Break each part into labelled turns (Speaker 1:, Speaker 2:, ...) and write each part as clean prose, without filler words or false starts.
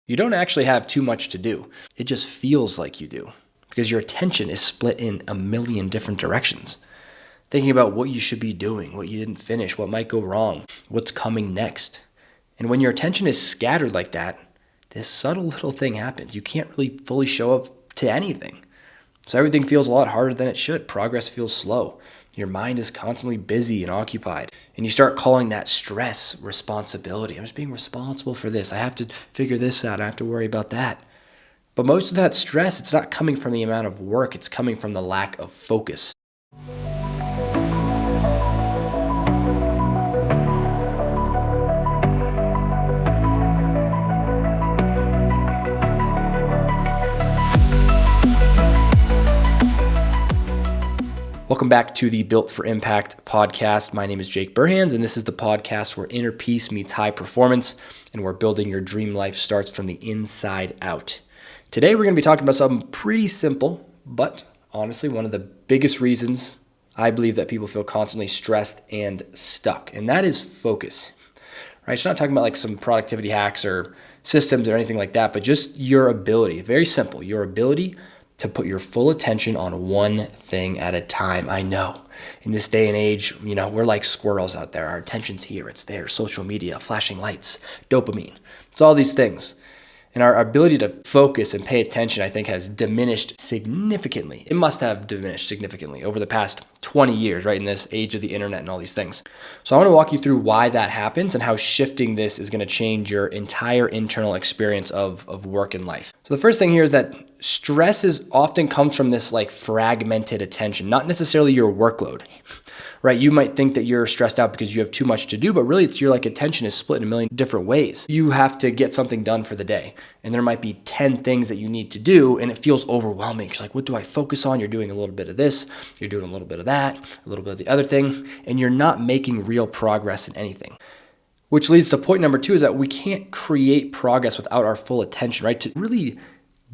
Speaker 1: You don't actually have too much to do. It just feels like you do because your attention is split in a million different directions. Thinking about what you should be doing, what you didn't finish, what might go wrong, what's coming next. And when your attention is scattered like that, this subtle little thing happens. You can't really fully show up to anything. So everything feels a lot harder than it should. Progress feels slow. Your mind is constantly busy and occupied. And you start calling that stress responsibility. I'm just being responsible for this. I have to figure this out. I have to worry about that. But most of that stress, it's not coming from the amount of work. It's coming from the lack of focus. Welcome back to the Built for Impact podcast. My name is Jake Burhans, and this is the podcast where inner peace meets high performance, and where building your dream life starts from the inside out. Today, we're going to be talking about something pretty simple, but honestly, one of the biggest reasons I believe that people feel constantly stressed and stuck, and that is focus. Right? So, not talking about like some productivity hacks or systems or anything like that, but just your ability. Very simple. Your ability to put your full attention on one thing at a time. I know in this day and age, we're like squirrels out there. Our attention's here, it's there. Social media, flashing lights, dopamine. It's all these things. And our ability to focus and pay attention, I think, has diminished significantly. It must have diminished significantly over the past 20 years, right, in this age of the internet and all these things. So I want to walk you through why that happens and how shifting this is going to change your entire internal experience of work and life. So the first thing here is that stress often comes from this like fragmented attention, not necessarily your workload. Right? You might think that you're stressed out because you have too much to do, but really it's your attention is split in a million different ways. You have to get something done for the day, and there might be 10 things that you need to do, and it feels overwhelming. You're like, what do I focus on? You're doing a little bit of this, you're doing a little bit of that, a little bit of the other thing, and you're not making real progress in anything. Which leads to point number 2 is that we can't create progress without our full attention, right? To really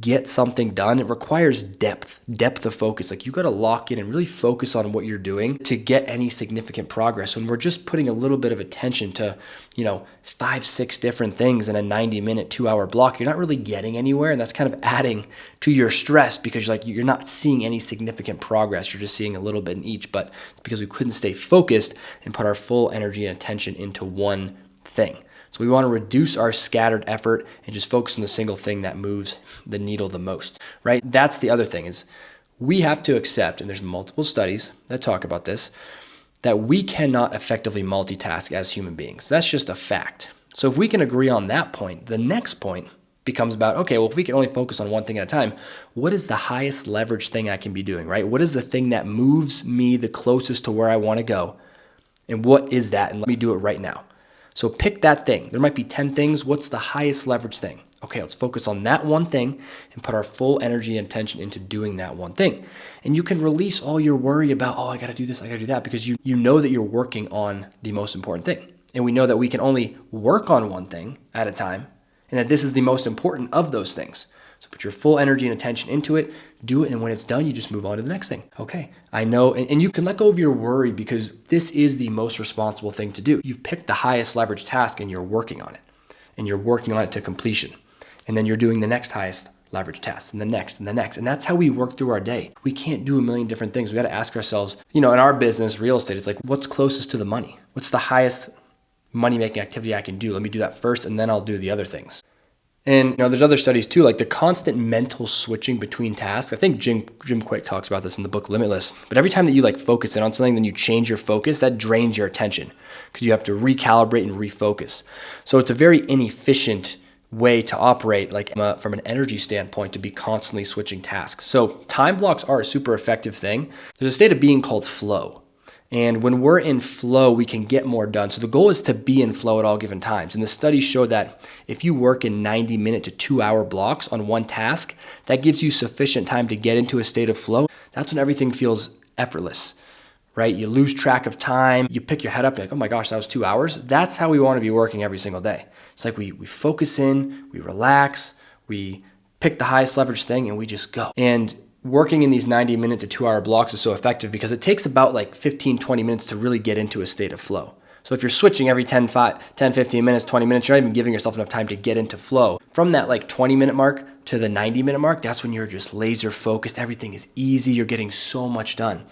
Speaker 1: get something done, it requires depth of focus. Like you got to lock in and really focus on what you're doing to get any significant progress. When we're just putting a little bit of attention to, 5-6 different things in a 90-minute, 2-hour block, you're not really getting anywhere. And that's kind of adding to your stress because you're not seeing any significant progress. You're just seeing a little bit in each, but it's because we couldn't stay focused and put our full energy and attention into one thing. So we want to reduce our scattered effort and just focus on the single thing that moves the needle the most, right? That's the other thing is we have to accept, and there's multiple studies that talk about this, that we cannot effectively multitask as human beings. That's just a fact. So if we can agree on that point, the next point becomes about, okay, well, if we can only focus on one thing at a time, what is the highest leverage thing I can be doing, right? What is the thing that moves me the closest to where I want to go? And what is that? And let me do it right now. So pick that thing. There might be 10 things. What's the highest leverage thing? Okay, let's focus on that one thing and put our full energy and attention into doing that one thing. And you can release all your worry about, I got to do this, I got to do that, because you know that you're working on the most important thing. And we know that we can only work on one thing at a time, and that this is the most important of those things. So put your full energy and attention into it, do it, and when it's done, you just move on to the next thing. Okay, I know, and you can let go of your worry because this is the most responsible thing to do. You've picked the highest leverage task and you're working on it. And you're working on it to completion. And then you're doing the next highest leverage task and the next and the next. And that's how we work through our day. We can't do a million different things. We got to ask ourselves, in our business, real estate, it's like, what's closest to the money? What's the highest money-making activity I can do? Let me do that first, and then I'll do the other things. And there's other studies too, like the constant mental switching between tasks. I think Jim Quick talks about this in the book Limitless. But every time that you focus in on something, then you change your focus, that drains your attention because you have to recalibrate and refocus. So it's a very inefficient way to operate from an energy standpoint to be constantly switching tasks. So time blocks are a super effective thing. There's a state of being called flow. And when we're in flow, we can get more done. So the goal is to be in flow at all given times. And the studies show that if you work in 90-minute to 2-hour blocks on one task, that gives you sufficient time to get into a state of flow. That's when everything feels effortless, right? You lose track of time. You pick your head up, you're like, oh my gosh, that was 2 hours. That's how we want to be working every single day. It's like we focus in, we relax, we pick the highest leverage thing, and we just go. And working in these 90-minute to 2-hour blocks is so effective because it takes about 15, 20 minutes to really get into a state of flow. So if you're switching every 10, 15 minutes, 20 minutes, you're not even giving yourself enough time to get into flow. From that like 20-minute mark to the 90-minute mark, that's when you're just laser focused. Everything is easy. You're getting so much done.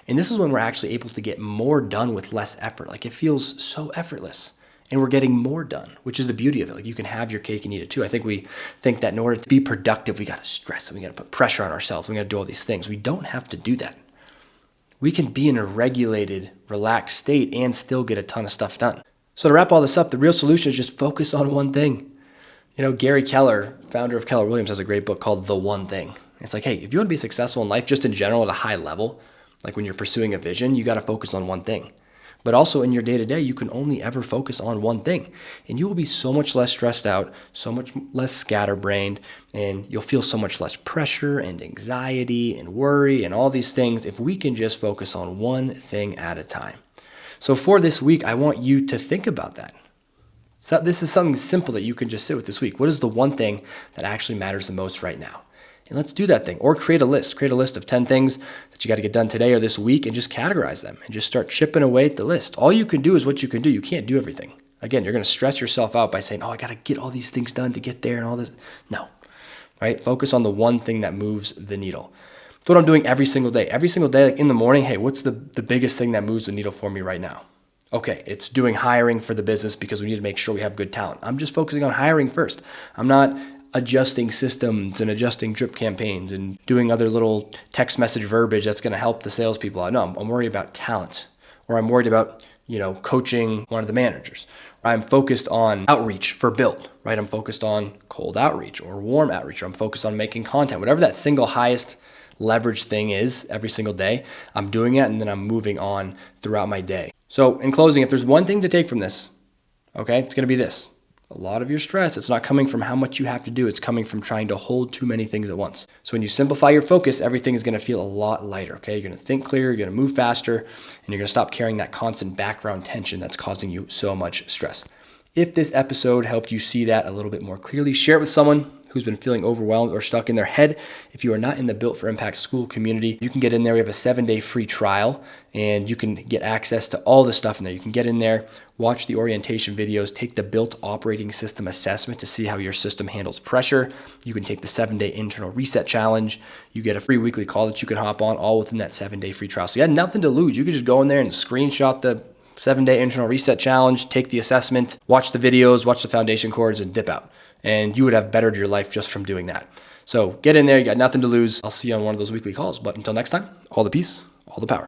Speaker 1: And this is when we're actually able to get more done with less effort. Like it feels so effortless. And we're getting more done, which is the beauty of it. Like you can have your cake and eat it too. I think we think that in order to be productive, we got to stress and we got to put pressure on ourselves. We got to do all these things. We don't have to do that. We can be in a regulated, relaxed state and still get a ton of stuff done. So to wrap all this up, the real solution is just focus on one thing. Gary Keller, founder of Keller Williams, has a great book called The One Thing. It's like, hey, if you want to be successful in life, just in general at a high level, like when you're pursuing a vision, you got to focus on one thing. But also in your day-to-day, you can only ever focus on one thing. And you will be so much less stressed out, so much less scatterbrained, and you'll feel so much less pressure and anxiety and worry and all these things if we can just focus on one thing at a time. So for this week, I want you to think about that. So this is something simple that you can just sit with this week. What is the one thing that actually matters the most right now? And let's do that thing. Or create a list. Create a list of 10 things that you got to get done today or this week and just categorize them and just start chipping away at the list. All you can do is what you can do. You can't do everything. Again, you're going to stress yourself out by saying, I got to get all these things done to get there and all this. No, right? Focus on the one thing that moves the needle. That's what I'm doing every single day. Every single day, like in the morning, hey, what's the biggest thing that moves the needle for me right now? Okay, it's doing hiring for the business because we need to make sure we have good talent. I'm just focusing on hiring first. I'm not adjusting systems and adjusting drip campaigns and doing other little text message verbiage that's going to help the salespeople out. No, I'm worried about talent, or I'm worried about, coaching one of the managers. Or I'm focused on outreach for build, right? I'm focused on cold outreach or warm outreach, or I'm focused on making content, whatever that single highest leverage thing is every single day. I'm doing it and then I'm moving on throughout my day. So in closing, if there's one thing to take from this, okay, it's going to be this. A lot of your stress, it's not coming from how much you have to do. It's coming from trying to hold too many things at once. So when you simplify your focus, everything is going to feel a lot lighter, okay? You're going to think clearer, you're going to move faster, and you're going to stop carrying that constant background tension that's causing you so much stress. If this episode helped you see that a little bit more clearly, share it with someone who's been feeling overwhelmed or stuck in their head. If you are not in the Built for Impact School community, you can get in there. We have a 7-day free trial, and you can get access to all the stuff in there. You can get in there, watch the orientation videos, take the Built operating system assessment to see how your system handles pressure. You can take the 7-day internal reset challenge. You get a free weekly call that you can hop on, all within that 7-day free trial. So you had nothing to lose. You could just go in there and screenshot the 7-day internal reset challenge, take the assessment, watch the videos, watch the foundation course, and dip out. And you would have bettered your life just from doing that. So get in there. You got nothing to lose. I'll see you on one of those weekly calls. But until next time, all the peace, all the power.